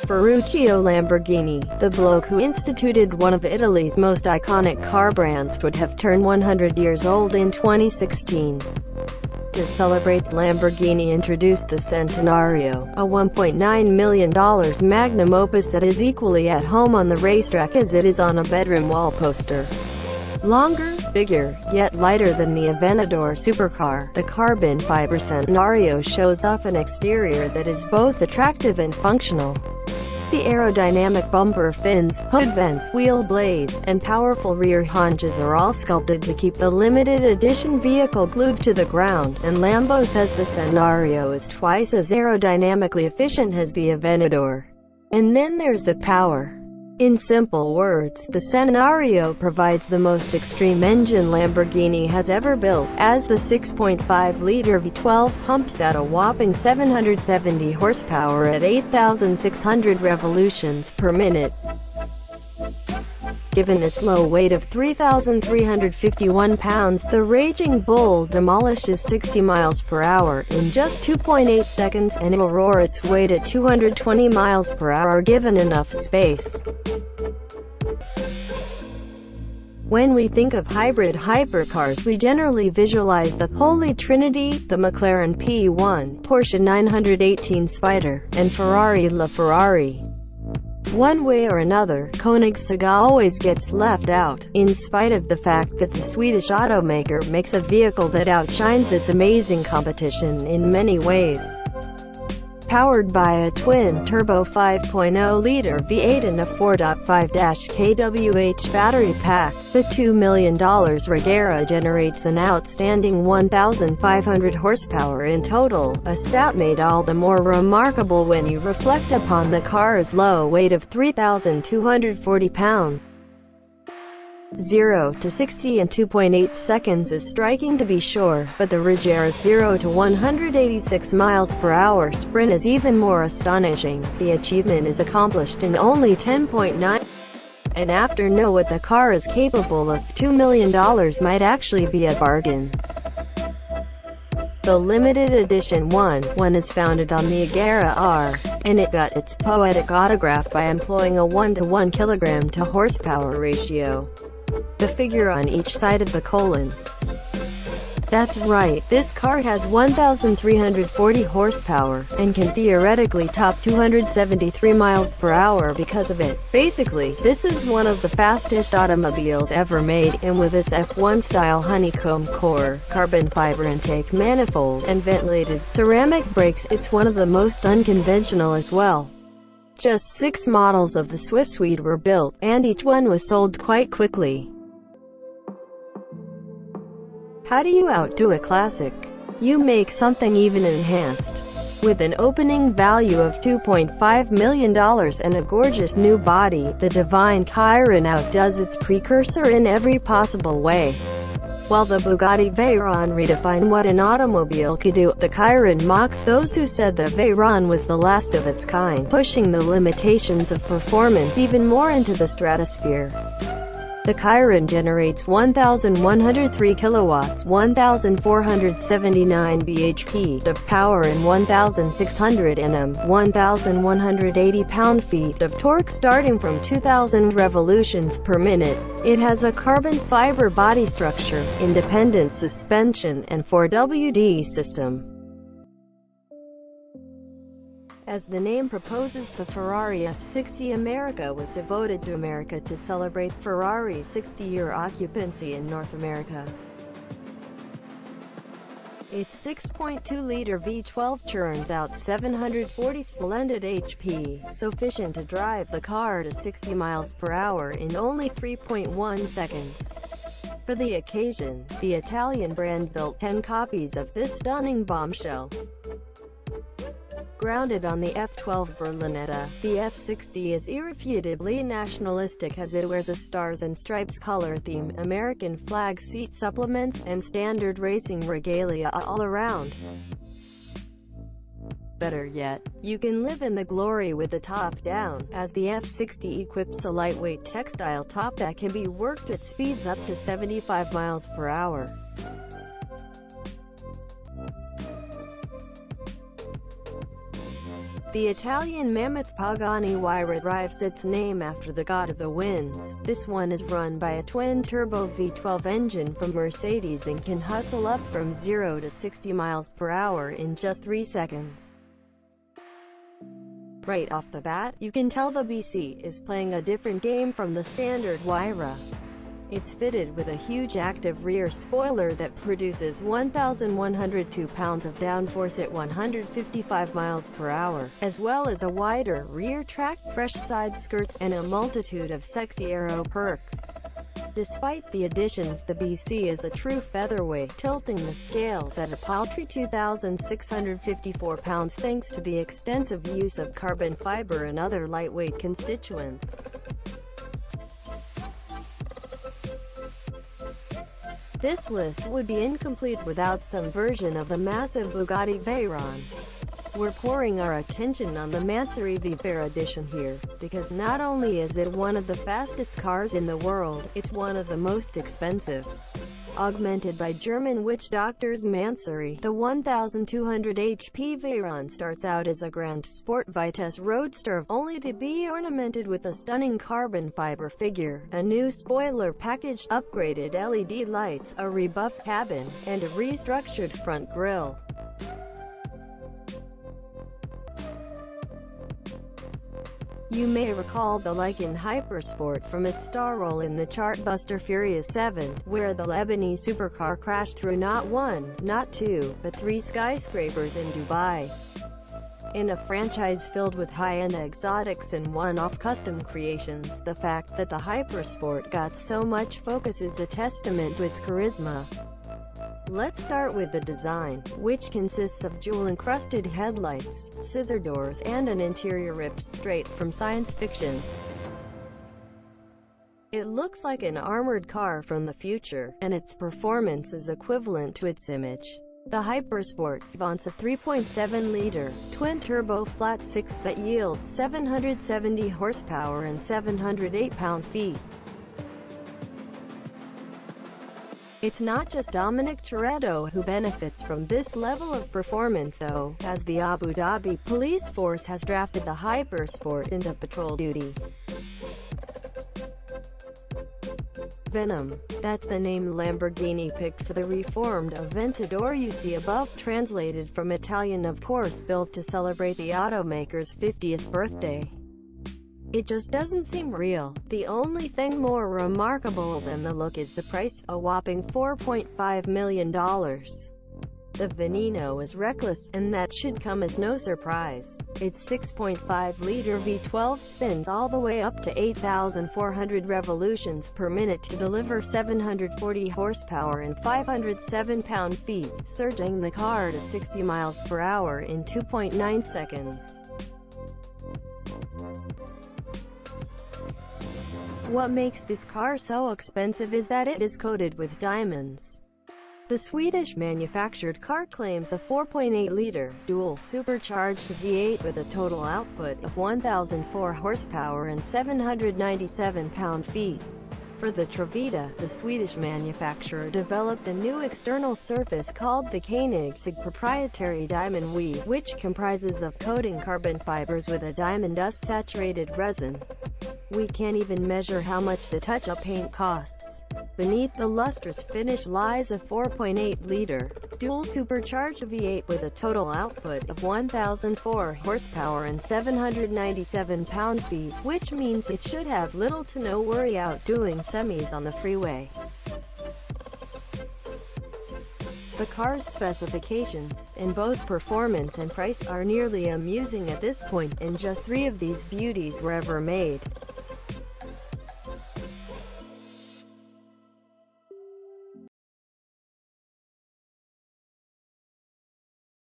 Ferruccio Lamborghini, the bloke who instituted one of Italy's most iconic car brands, would have turned 100 years old in 2016. To celebrate, Lamborghini introduced the Centenario, a $1.9 million magnum opus that is equally at home on the racetrack as it is on a bedroom wall poster. Longer, bigger, yet lighter than the Aventador supercar, the carbon fiber Centenario shows off an exterior that is both attractive and functional. The aerodynamic bumper fins, hood vents, wheel blades, and powerful rear hinges are all sculpted to keep the limited edition vehicle glued to the ground, and Lambo says the Centenario is twice as aerodynamically efficient as the Aventador. And then there's the power. In simple words, the Centenario provides the most extreme engine Lamborghini has ever built, as the 6.5-liter V12 pumps out a whopping 770 horsepower at 8,600 revolutions per minute. Given its low weight of 3,351 pounds, the Raging Bull demolishes 60 miles per hour in just 2.8 seconds, and it'll roar its weight at 220 miles per hour given enough space. When we think of hybrid hypercars, we generally visualize the Holy Trinity, the McLaren P1, Porsche 918 Spider, and Ferrari LaFerrari. One way or another, Koenigsegg always gets left out, in spite of the fact that the Swedish automaker makes a vehicle that outshines its amazing competition in many ways. Powered by a twin-turbo 5.0-liter V8 and a 4.5-kWh battery pack, the $2 million Regera generates an outstanding 1,500 horsepower in total, a stat made all the more remarkable when you reflect upon the car's low weight of 3,240 pounds. 0 to 60 in 2.8 seconds is striking to be sure, but the Regera's 0 to 186 miles per hour sprint is even more astonishing. The achievement is accomplished in only 10.9. And after know what the car is capable of, $2 million might actually be a bargain. The limited edition 1/1 is founded on the Agera R, and it got its poetic autograph by employing a 1:1 kilogram to horsepower ratio. The figure on each side of the colon. That's right, this car has 1,340 horsepower, and can theoretically top 273 miles per hour because of it. Basically, this is one of the fastest automobiles ever made, and with its F1-style honeycomb core, carbon fiber intake manifold, and ventilated ceramic brakes, it's one of the most unconventional as well. Just 6 models of the Swift Suite were built, and each one was sold quite quickly. How do you outdo a classic? You make something even enhanced. With an opening value of $2.5 million and a gorgeous new body, the Divine Chiron outdoes its precursor in every possible way. While the Bugatti Veyron redefined what an automobile could do, the Chiron mocks those who said the Veyron was the last of its kind, pushing the limitations of performance even more into the stratosphere. The Chiron generates 1,103 kilowatts, 1,479 bhp of power and 1,600 Nm, 1,180 pound-feet of torque starting from 2,000 revolutions per minute. It has a carbon fiber body structure, independent suspension, and 4WD system. As the name proposes, the Ferrari F60 America was devoted to America to celebrate Ferrari's 60-year occupancy in North America. Its 6.2-liter V12 churns out 740 splendid HP, sufficient to drive the car to 60 miles per hour in only 3.1 seconds. For the occasion, the Italian brand built 10 copies of this stunning bombshell. Grounded on the F12 Berlinetta, the F60 is irrefutably nationalistic as it wears a Stars and Stripes color theme, American flag seat supplements, and standard racing regalia all around. Better yet, you can live in the glory with the top down, as the F60 equips a lightweight textile top that can be worked at speeds up to 75 miles per hour. The Italian mammoth Pagani Huayra derives its name after the god of the winds. This one is run by a twin-turbo V12 engine from Mercedes and can hustle up from 0 to 60 miles per hour in just 3 seconds. Right off the bat, you can tell the BC is playing a different game from the standard Huayra. It's fitted with a huge active rear spoiler that produces 1,102 pounds of downforce at 155 miles per hour, as well as a wider rear track, fresh side skirts, and a multitude of sexy aero perks. Despite the additions, the BC is a true featherweight, tilting the scales at a paltry 2,654 pounds thanks to the extensive use of carbon fiber and other lightweight constituents. This list would be incomplete without some version of the massive Bugatti Veyron. We're pouring our attention on the Mansory Veyron edition here, because not only is it one of the fastest cars in the world, it's one of the most expensive. Augmented by German witch doctors Mansory, the 1,200 HP Veyron starts out as a Grand Sport Vitesse Roadster, only to be ornamented with a stunning carbon fiber figure, a new spoiler package, upgraded LED lights, a rebuffed cabin, and a restructured front grille. You may recall the Lykan Hypersport from its star role in the chartbuster Furious 7, where the Lebanese supercar crashed through not one, not two, but 3 skyscrapers in Dubai. In a franchise filled with high-end exotics and one-off custom creations, the fact that the Hypersport got so much focus is a testament to its charisma. Let's start with the design, which consists of jewel-encrusted headlights, scissor doors, and an interior ripped straight from science fiction. It looks like an armored car from the future, and its performance is equivalent to its image. The Hypersport vaunts a 3.7-liter, twin-turbo flat-six that yields 770 horsepower and 708 pound-feet. It's not just Dominic Toretto who benefits from this level of performance though, as the Abu Dhabi police force has drafted the Hypersport into patrol duty. Venom. That's the name Lamborghini picked for the reformed Aventador you see above, translated from Italian of course, built to celebrate the automaker's 50th birthday. It just doesn't seem real. The only thing more remarkable than the look is the price, a whopping $4.5 million. The Veneno is reckless, and that should come as no surprise. Its 6.5-liter V12 spins all the way up to 8,400 revolutions per minute to deliver 740 horsepower and 507 pound-feet, surging the car to 60 miles per hour in 2.9 seconds. What makes this car so expensive is that it is coated with diamonds. The Swedish-manufactured car claims a 4.8-liter, dual-supercharged V8 with a total output of 1,004 horsepower and 797 pound-feet. For the Trevita, the Swedish manufacturer developed a new external surface called the Koenigsegg proprietary diamond weave, which comprises of coating carbon fibers with a diamond dust-saturated resin. We can't even measure how much the touch-up paint costs. Beneath the lustrous finish lies a 4.8-liter, dual-supercharged V8 with a total output of 1,004 horsepower and 797 pound-feet, which means it should have little to no worry outdoing semis on the freeway. The car's specifications, in both performance and price, are nearly amusing at this point, and just 3 of these beauties were ever made.